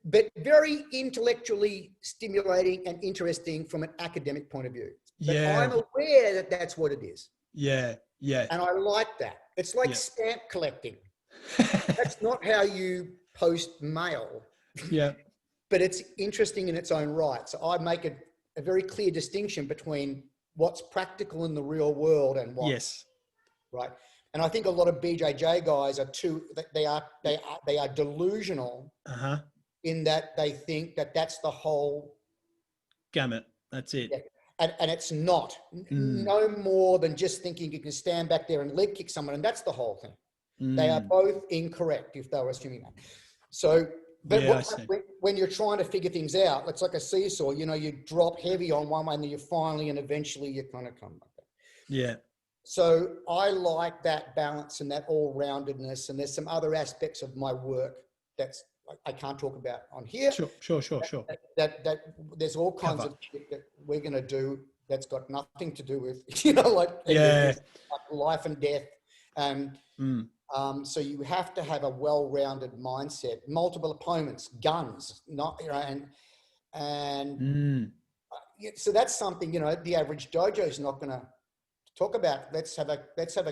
But very intellectually stimulating and interesting from an academic point of view. But I'm aware that that's what it is.
Yeah.
And I like that. It's like stamp collecting. That's not how you post mail.
Yeah.
But it's interesting in its own right. So I make a very clear distinction between what's practical in the real world and what.
Yes.
Right. And I think a lot of BJJ guys they are delusional in that they think that that's the whole
gamut. That's it.
Yeah. And it's not. No more than just thinking you can stand back there and leg kick someone, and that's the whole thing. They are both incorrect if they were assuming that. So, but when you're trying to figure things out, it's like a seesaw. You know, you drop heavy on one way, and then you finally and eventually you kind of come back.
Yeah.
So I like that balance and that all-roundedness. And there's some other aspects of my work that's I can't talk about on here.
Sure.
That there's all kinds of shit that we're going to do that's got nothing to do with, you know, like life and death. And so you have to have a well-rounded mindset, multiple opponents, guns, not, you know, and so that's something, you know, the average dojo is not going to talk about. Let's have a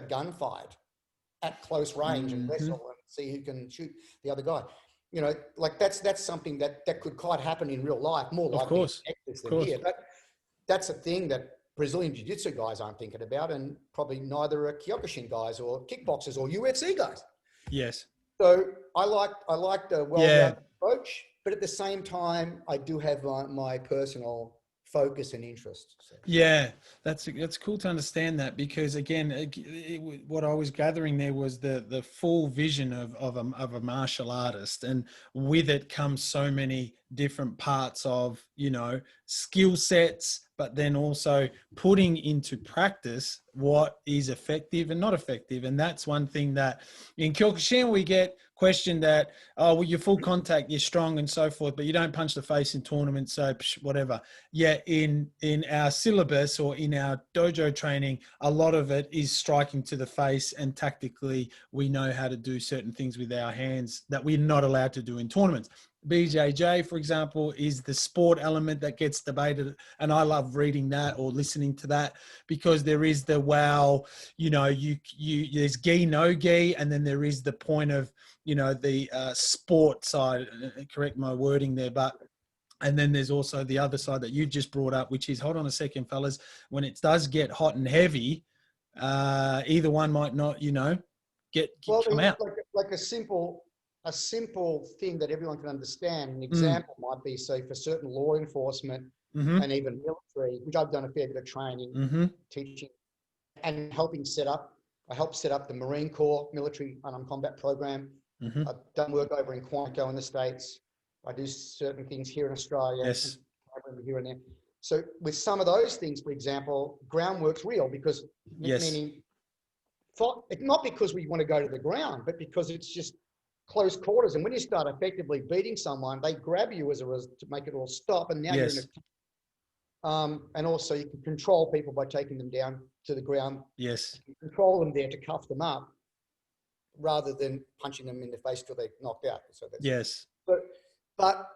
gunfight at close range and wrestle and see who can shoot the other guy. You know, like that's something that could quite happen in real life, more likely in Texas than here. But that's a thing that Brazilian Jiu Jitsu guys aren't thinking about, and probably neither are Kyokushin guys or kickboxers or UFC guys.
Yes.
So I like the well-rounded approach, but at the same time, I do have my personal focus and interest. So.
Yeah, that's cool to understand that, because again, what I was gathering there was the full vision of a martial artist, and with it comes so many different parts of, you know, skill sets, but then also putting into practice what is effective and not effective. And that's one thing that in Kyokushin we get questioned that, oh, well, you're full contact, you're strong and so forth, but you don't punch the face in tournaments, so whatever. Yeah, in our syllabus or in our dojo training, a lot of it is striking to the face, and tactically we know how to do certain things with our hands that we're not allowed to do in tournaments. BJJ, for example, is the sport element that gets debated, and I love reading that or listening to that, because there is the, wow, you know, there's gi, no gi, and then there is the point of, you know, the sport side, correct my wording there, and then there's also the other side that you just brought up, which is, hold on a second, fellas, when it does get hot and heavy, either one might not, you know, come out.
Like a simple thing that everyone can understand. An example might be, say, for certain law enforcement and even military, which I've done a fair bit of training, teaching, and helping set up. I helped set up the Marine Corps military unarmed combat program. I've done work over in Quantico in the States. I do certain things here in Australia, here and there. So with some of those things, for example, groundwork's real, because meaning not because we want to go to the ground, but because it's just close quarters. And when you start effectively beating someone, they grab you to make it all stop. And now you're in a, and also you can control people by taking them down to the ground.
Yes.
You control them there to cuff them up rather than punching them in the face till they're knocked out. So that's but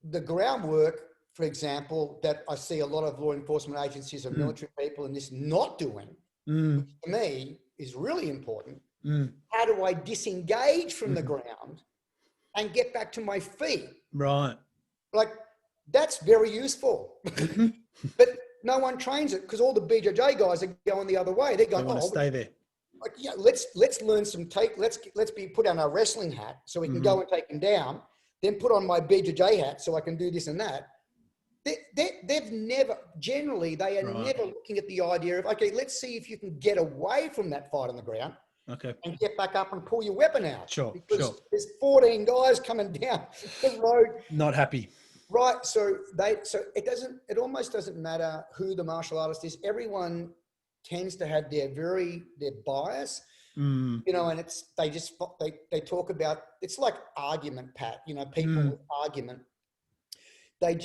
the groundwork, for example, that I see a lot of law enforcement agencies and military people in this not doing, which to me is really important. How do I disengage from the ground and get back to my feet?
Right.
Like, that's very useful. But no one trains it, because all the BJJ guys are going the other way. They're going,
they want to stay there.
Like, yeah, let's learn some let's put on our wrestling hat so we can go and take them down, then put on my BJJ hat so I can do this and that. They've never, generally, they are never looking at the idea of, okay, let's see if you can get away from that fight on the ground
Okay.
And get back up and pull your weapon out.
Sure.
Because there's 14 guys coming down the road.
Not happy.
Right. So it almost doesn't matter who the martial artist is. Everyone tends to have their bias, you know, and they talk about, it's like argument, Pat, you know, people with argument, they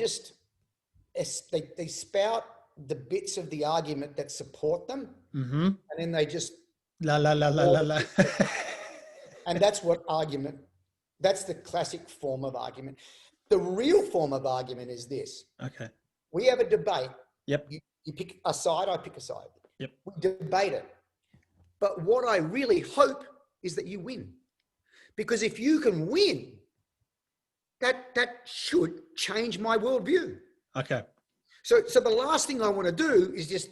spout the bits of the argument that support them. And then they just,
la.
And that's what argument, that's the classic form of argument. The real form of argument is this.
Okay.
We have a debate.
Yep.
You pick a side, I pick a side.
Yep.
We debate it. But what I really hope is that you win. Because if you can win, that should change my worldview.
Okay.
So the last thing I want to do is just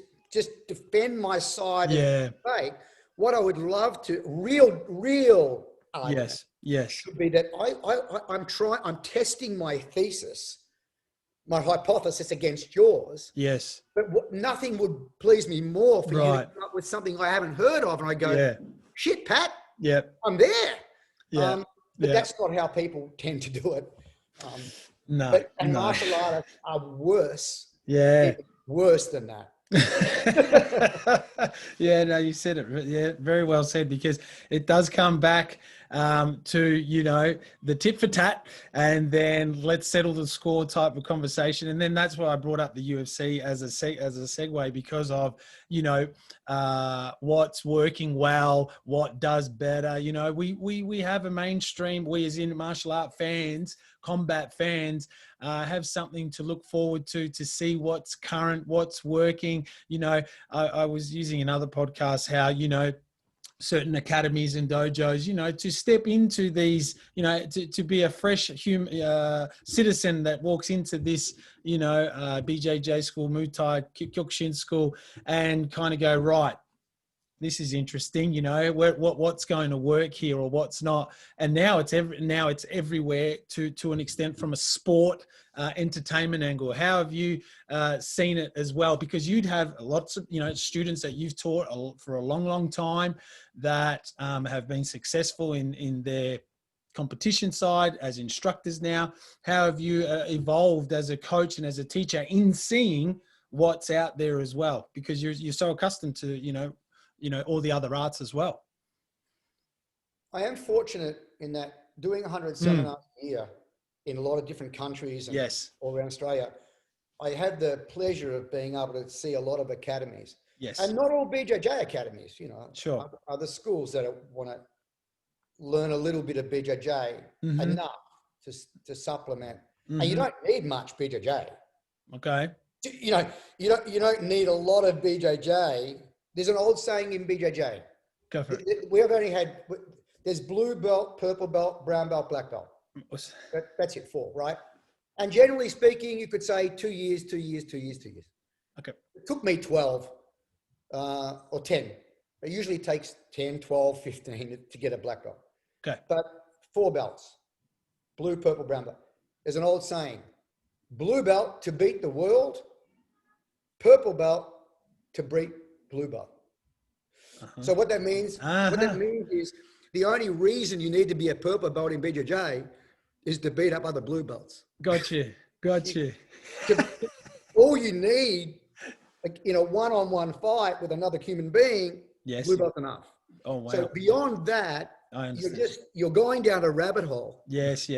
defend my side.
Yeah.
And debate. What I would love to, real argument.
Yes.
Should be that I'm testing my thesis, my hypothesis against yours.
Yes.
But nothing would please me more for you to come up with something I haven't heard of. And I go, shit, Pat, I'm there.
Yeah.
But that's not how people tend to do it.
No.
Martial artists are worse.
Yeah.
Worse than that.
Yeah, no, you said it. Yeah, very well said, because it does come back to, you know, the tit for tat, and then let's settle the score type of conversation. And then that's why I brought up the UFC as a segue, because of, you know, what's working well, what does better. You know, we have a mainstream, we as in martial art fans, combat fans, have something to look forward to see what's current, what's working. You know, I was using another podcast how, you know, certain academies and dojos, you know, to step into these, you know, to be a fresh citizen that walks into this, you know, BJJ school, Muay Thai, Kyokushin school, and kind of go, right, this is interesting, you know, what's going to work here or what's not. And now it's everywhere to an extent, from a sport entertainment angle. How have you seen it as well? Because you'd have lots of, you know, students that you've taught for a long time that have been successful in their competition side as instructors now. How have you evolved as a coach and as a teacher in seeing what's out there as well? Because you're so accustomed to, you know, all the other arts as well.
I am fortunate in that doing 100 seminars a year in a lot of different countries and all around Australia, I had the pleasure of being able to see a lot of academies.
Yes.
And not all BJJ academies, you know.
Sure.
Other schools that want to learn a little bit of BJJ enough to supplement. And you don't need much BJJ.
Okay.
You know, you don't need a lot of BJJ. There's an old saying in BJJ.
Go for it.
We have only had, there's blue belt, purple belt, brown belt, black belt. That's it, 4, right? And generally speaking, you could say 2 years.
Okay.
It took me 12 or 10. It usually takes 10, 12, 15 to get a black belt.
Okay.
But 4 belts, blue, purple, brown belt. There's an old saying, blue belt to beat the world, purple belt to beat blue belt. So what that means, is the only reason you need to be a purple belt in BJJ is to beat up other blue belts.
Gotcha.
All you need, like, in a one-on-one fight with another human being, blue belt's enough.
Oh, wow.
So beyond that, you're going down a rabbit hole.
Yes.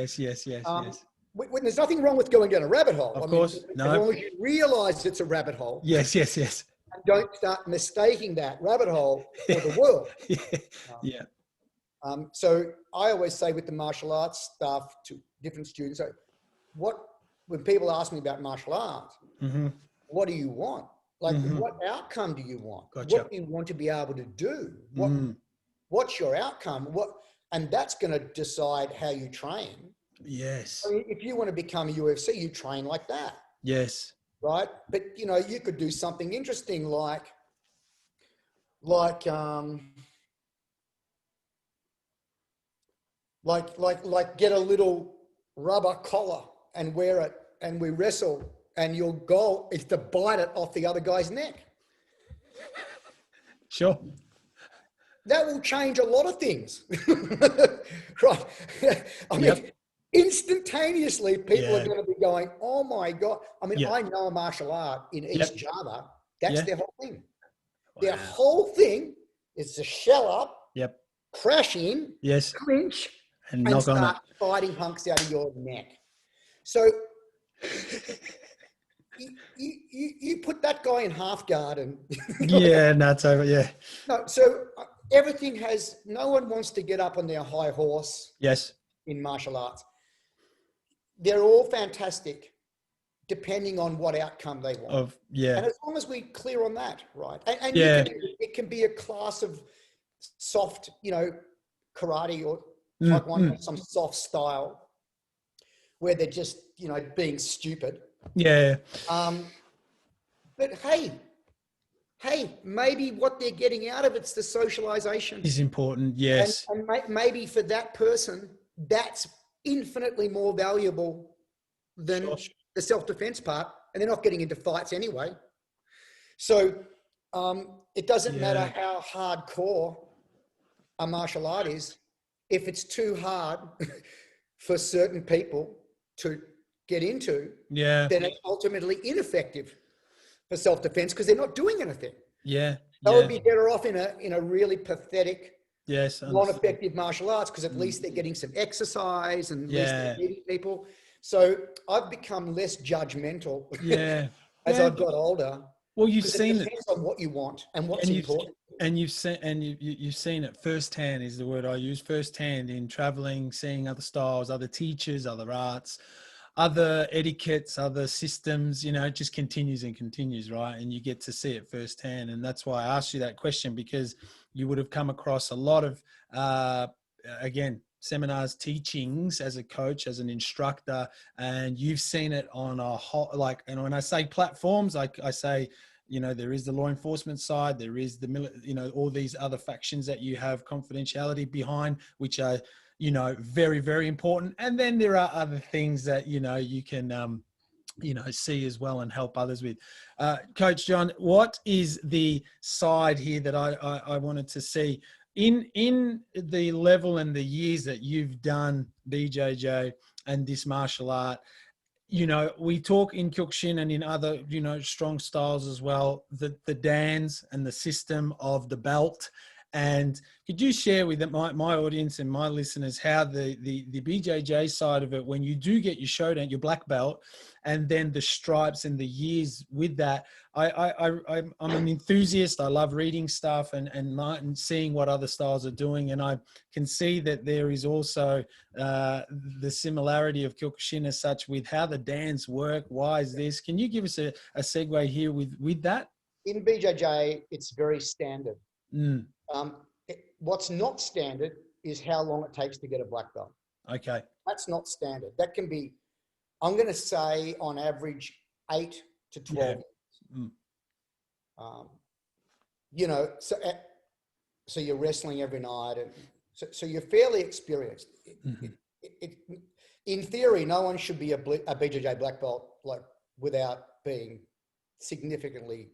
When there's nothing wrong with going down a rabbit hole.
Of course.
As long as you realize it's a rabbit hole.
Yes.
And don't start mistaking that rabbit hole for the world. So I always say with the martial arts stuff to different students, when people ask me about martial arts, what do you want? Like, what outcome do you want?
Gotcha.
What do you want to be able to do? What's your outcome? And that's going to decide how you train.
Yes.
I mean, if you want to become a UFC, you train like that.
Yes.
Right. But, you know, you could do something interesting like get a little rubber collar and wear it, and we wrestle, and your goal is to bite it off the other guy's neck.
Sure.
that will change a lot of things. Right. I mean, instantaneously, people are going to be going, oh my God. I mean, I know a martial art in East Java. That's their whole thing. Wow. Their whole thing is to shell up, crash in, clinch, and start fighting hunks out of your neck. So you put that guy in half guard and
that's over.
No, so everything has. No one wants to get up on their high horse.
Yes.
In martial arts, they're all fantastic, depending on what outcome they want. And as long as we clear on that, right? And it can be a class of soft, karate or taekwondo, some soft style where they're just, being stupid.
Yeah.
But hey, maybe what they're getting out of it's the socialization
is important. Yes.
And maybe for that person, that's infinitely more valuable than the self-defense part, and they're not getting into fights anyway. So it doesn't matter how hardcore a martial art is. If it's too hard for certain people to get into, then it's ultimately ineffective for self-defense because they're not doing anything. They would be better off in a really pathetic, non-effective martial arts because at least they're getting some exercise and at least they're meeting people. So I've become less judgmental as I've got older.
Well, you've seen
it depends on what you want and what's important.
And you've seen it firsthand is the word I use, firsthand in traveling, seeing other styles, other teachers, other arts, other etiquettes, other systems, it just continues and continues, right? And you get to see it firsthand. And that's why I asked you that question, because you would have come across a lot of, seminars, teachings as a coach, as an instructor, and you've seen it on a whole, and when I say platforms, I say, there is the law enforcement side, there is the, all these other factions that you have confidentiality behind, which are, very, very important. And then there are other things that, you can, see as well and help others with. Coach John, what is the side here that I wanted to see in the level and the years that you've done BJJ and this martial art? We talk in Kyokushin and in other, strong styles as well, the dance and the system of the belt. And could you share with my audience and my listeners how the BJJ side of it, when you do get your Shodan, your black belt, and then the stripes and the years with that, I'm an enthusiast. I love reading stuff and seeing what other styles are doing. And I can see that there is also the similarity of Kyokushin as such with how the dance work. Why is this? Can you give us a segue here with that?
In BJJ, it's very standard. What's not standard is how long it takes to get a black belt.
Okay.
That's not standard. That can be, I'm going to say on average 8 to 12 years. So you're wrestling every night, and so you're fairly experienced. In theory, no one should be a BJJ black belt without being significantly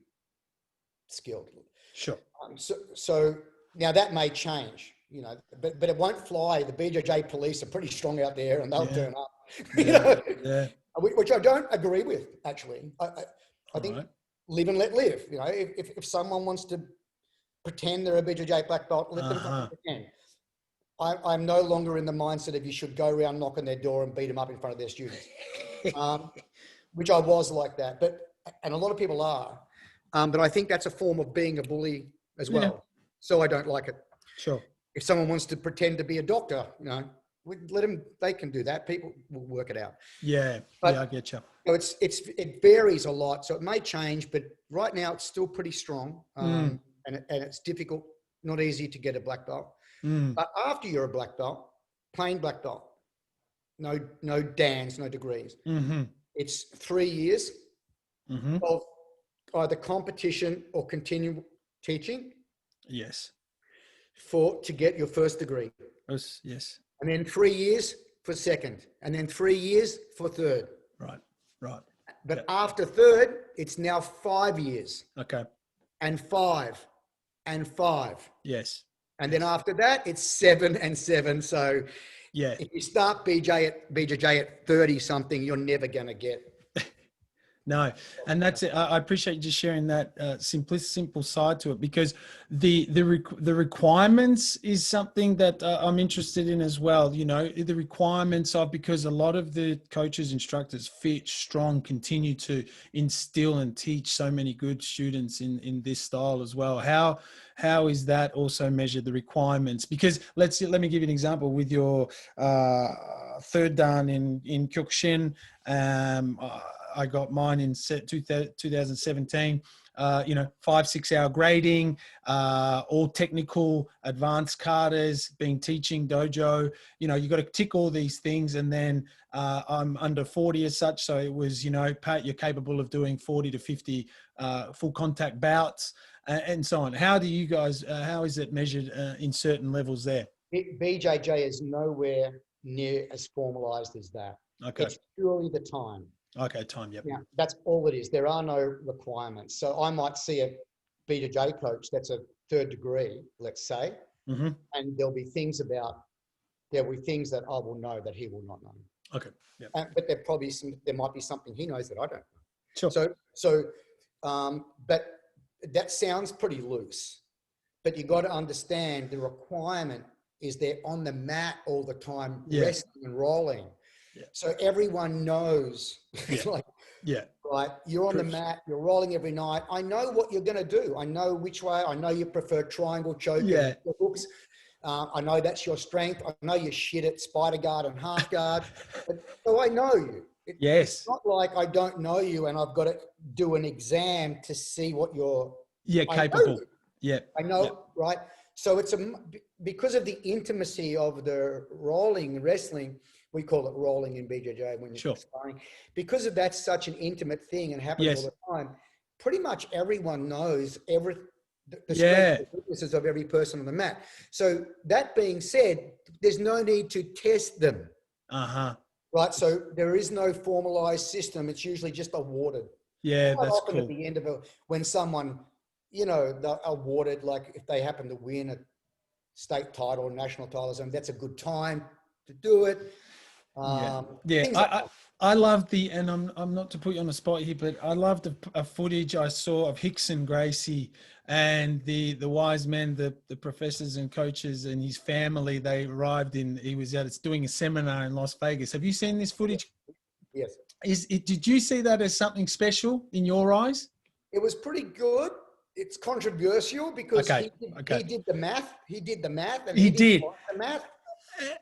skilled.
Sure.
So now that may change, but it won't fly. The BJJ police are pretty strong out there, and they'll turn up. Which I don't agree with, actually. I think live and let live. If someone wants to pretend they're a BJJ black belt, let them pretend. I'm no longer in the mindset of you should go around knocking their door and beat them up in front of their students, which I was like that. And a lot of people are. But I think that's a form of being a bully as well. Yeah. So I don't like it.
Sure.
If someone wants to pretend to be a doctor, let them, they can do that. People will work it out.
Yeah. But, I get you.
So it varies a lot. So it may change, but right now it's still pretty strong. And it's difficult, not easy to get a black belt. But after you're a black belt, plain black belt, no dans, no degrees. It's 3 years of either competition or continual teaching.
Yes.
To get your first degree.
Yes.
And then 3 years for second, and then 3 years for third.
Right.
But after third, it's now 5 years.
Okay.
And 5 and 5.
Yes.
And then after that, it's 7 and 7. So
yeah,
if you start BJJ at 30 something, you're never going to get.
No, and that's it. I appreciate you just sharing that simple side to it, because the requirements is something that I'm interested in as well. You know, the requirements are, because a lot of the coaches, instructors, fit, strong, continue to instill and teach so many good students in this style as well. How is that also measured, the requirements? Because let me give you an example with your third dan in Kyokushin. I got mine in 2017, 5-6 hour grading, all technical, advanced katas, being teaching dojo. You know, you got to tick all these things. And then I'm under 40 as such. So it was, Pat, you're capable of doing 40 to 50 full contact bouts and so on. How do you guys, how is it measured in certain levels there?
BJJ is nowhere near as formalized as that.
Okay.
It's purely the time.
Okay, time, yep.
Yeah, that's all it is. There are no requirements. So I might see a BJJ coach that's a 3rd degree, let's say,
mm-hmm.
and there'll be things that I will know that he will not know.
Okay, yeah.
But there might be something he knows that I don't know.
Sure.
But that sounds pretty loose. But you got to understand the requirement is they're on the mat all the time, wrestling and rolling. Yeah. So everyone knows, right? You're on the mat, you're rolling every night. I know what you're going to do. I know which way. I know you prefer triangle choke, hooks. I know that's your strength. I know you're shit at spider guard and half guard. So I know you. It's not like I don't know you and I've got to do an exam to see what you're
capable.
I know, right? So it's because of the intimacy of the rolling, wrestling. We call it rolling in BJJ when you're sparring. Because of that's such an intimate thing and happens all the time, pretty much everyone knows the strengths and weaknesses of every person on the mat. So that being said, there's no need to test them.
Uh-huh.
Right? So there is no formalized system. It's usually just awarded.
Yeah,
quite
that's
often
cool.
At the end of it, when someone, they're awarded, like if they happen to win a state title or national title, and that's a good time to do it.
I love and I'm not to put you on the spot here, but I love the footage I saw of Rickson Gracie and the wise men, the professors and coaches and his family. They arrived he was doing a seminar in Las Vegas. Have you seen this footage?
Yes.
Did you see that as something special in your eyes?
It was pretty good. It's controversial because he did the math. He did the math. And he did the math.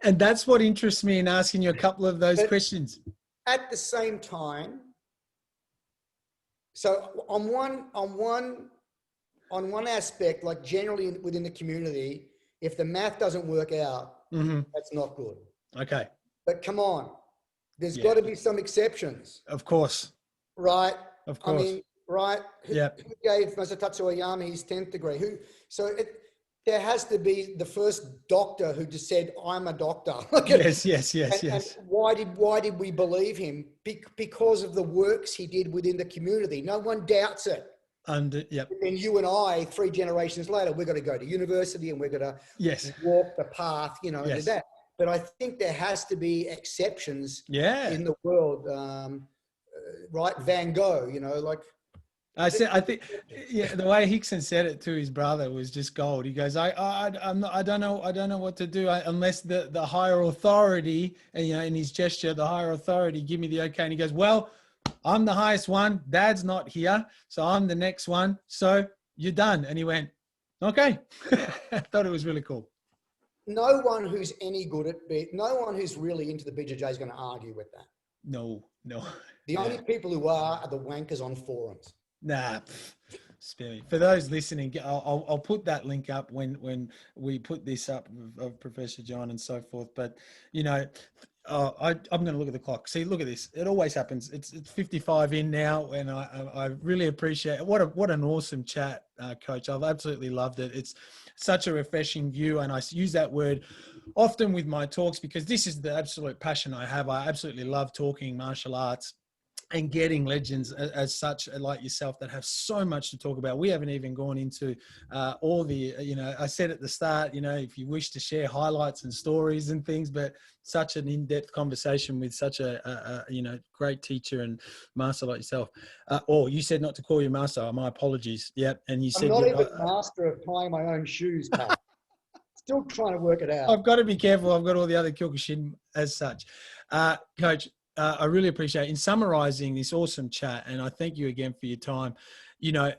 And that's what interests me in asking you a couple of those questions.
At the same time, so on one aspect, like generally within the community, if the math doesn't work out, that's not good.
Okay.
But come on, there's got to be some exceptions.
Of course.
Right?
Of course.
I mean, right? Who gave Masatatsu Oyama his 10th degree? There has to be the first doctor who just said, "I'm a doctor."
Yes.
And why did we believe him? Because of the works he did within the community. No one doubts it. And then you and I, 3 generations later, we're going to go to university and we're going to walk the path, and do that. But I think there has to be exceptions in the world, right? Van Gogh, I think, the way Rickson said it to his brother was just gold. He goes, I don't know what to do unless the higher authority, and in his gesture, the higher authority give me the okay. And he goes, well, I'm the highest one. Dad's not here, so I'm the next one. So you're done. And he went, okay. I thought it was really cool. No one who's any good no one who's really into the BJJ is going to argue with that.
No.
The only people who are the wankers on forums.
Nah, spare me. For those listening, I'll put that link up when we put this up of Professor John and so forth. But I'm going to look at the clock. See, look at this. It always happens. It's 55 in now, and I really appreciate it. What an awesome chat, Coach. I've absolutely loved it. It's such a refreshing view, and I use that word often with my talks because this is the absolute passion I have. I absolutely love talking martial arts. and getting legends as such like yourself that have so much to talk about. We haven't even gone into all the, I said at the start, if you wish to share highlights and stories and things, but such an in-depth conversation with such a great teacher and master like yourself. Or you said not to call you master. My apologies. Yep. And you said
I'm not even master of tying my own shoes, Pat. Still trying to work it out.
I've got to be careful. I've got all the other Kyokushin as such. Coach, I really appreciate in summarizing this awesome chat, and I thank you again for your time.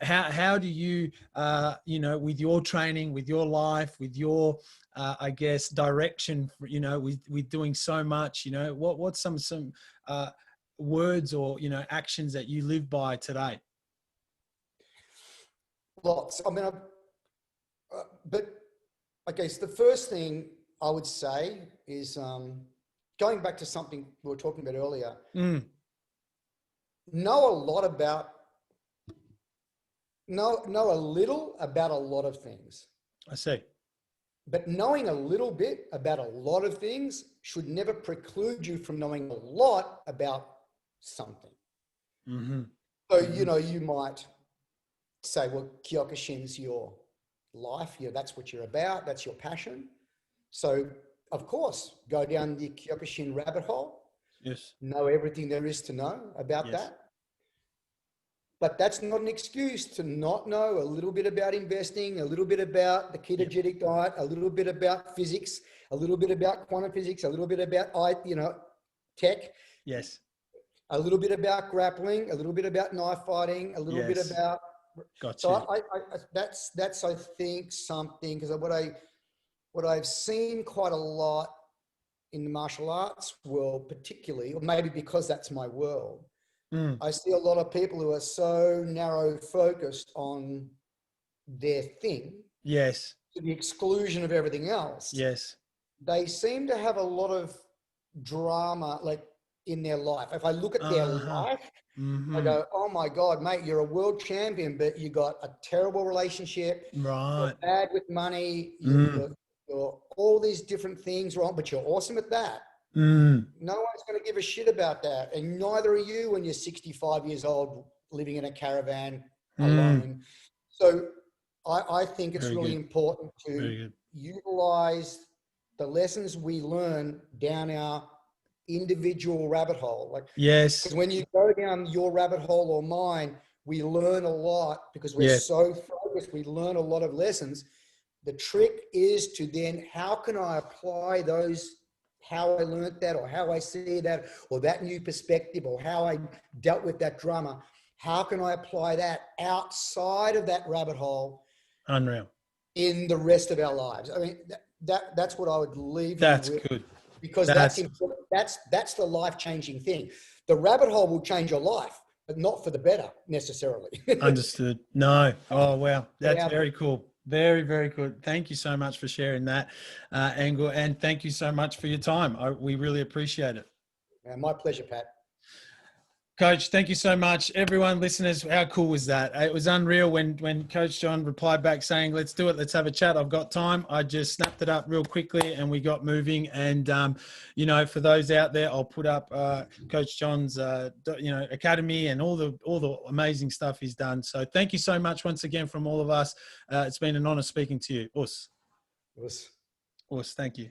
How do you, with your training, with your life, with your, I guess, direction, with doing so much, what's some words or, actions that you live by today?
Lots. I mean, but okay, so the first thing I would say is, going back to something we were talking about earlier, know a little about a lot of things.
I see.
But knowing a little bit about a lot of things should never preclude you from knowing a lot about something.
Mm-hmm.
So, you might say, well, Kyokushin's your life. That's what you're about. That's your passion. So, of course, go down the Kyokushin rabbit hole.
Yes.
Know everything there is to know about that. But that's not an excuse to not know a little bit about investing, a little bit about the ketogenic diet, a little bit about physics, a little bit about quantum physics, a little bit about, tech.
Yes.
A little bit about grappling, a little bit about knife fighting, a little bit about.
Gotcha.
So that's I think something, because what I've seen quite a lot in the martial arts world, particularly, or maybe because that's my world, I see a lot of people who are so narrow focused on their thing.
Yes.
To the exclusion of everything else.
Yes.
They seem to have a lot of drama, like, in their life. If I look at their life, I go, oh my God, mate, you're a world champion, but you got a terrible relationship.
Right.
You're bad with money. You're all these different things wrong, but you're awesome at that. No one's going to give a shit about that. And neither are you when you're 65 years old, living in a caravan alone. So I think it's really important to utilize the lessons we learn down our individual rabbit hole. Like,
yes.
Because when you go down your rabbit hole or mine, we learn a lot because we're so focused. We learn a lot of lessons. The trick is to then, how can I apply those, how I learned that, or how I see that, or that new perspective, or how I dealt with that drama. How can I apply that outside of that rabbit hole?
Unreal.
In the rest of our lives. I mean, that's what I would leave
you
with.
Good.
Because that's important. That's the life-changing thing. The rabbit hole will change your life, but not for the better necessarily.
Understood. No. Oh, wow. That's very cool. Very, very good. Thank you so much for sharing that angle. And thank you so much for your time. We really appreciate it.
My pleasure, Pat.
Coach, thank you so much. Everyone, listeners, how cool was that? It was unreal when Coach John replied back saying, let's do it. Let's have a chat. I've got time. I just snapped it up real quickly and we got moving. And, for those out there, I'll put up Coach John's, academy and all the amazing stuff he's done. So thank you so much once again from all of us. It's been an honor speaking to you. Us. Thank you.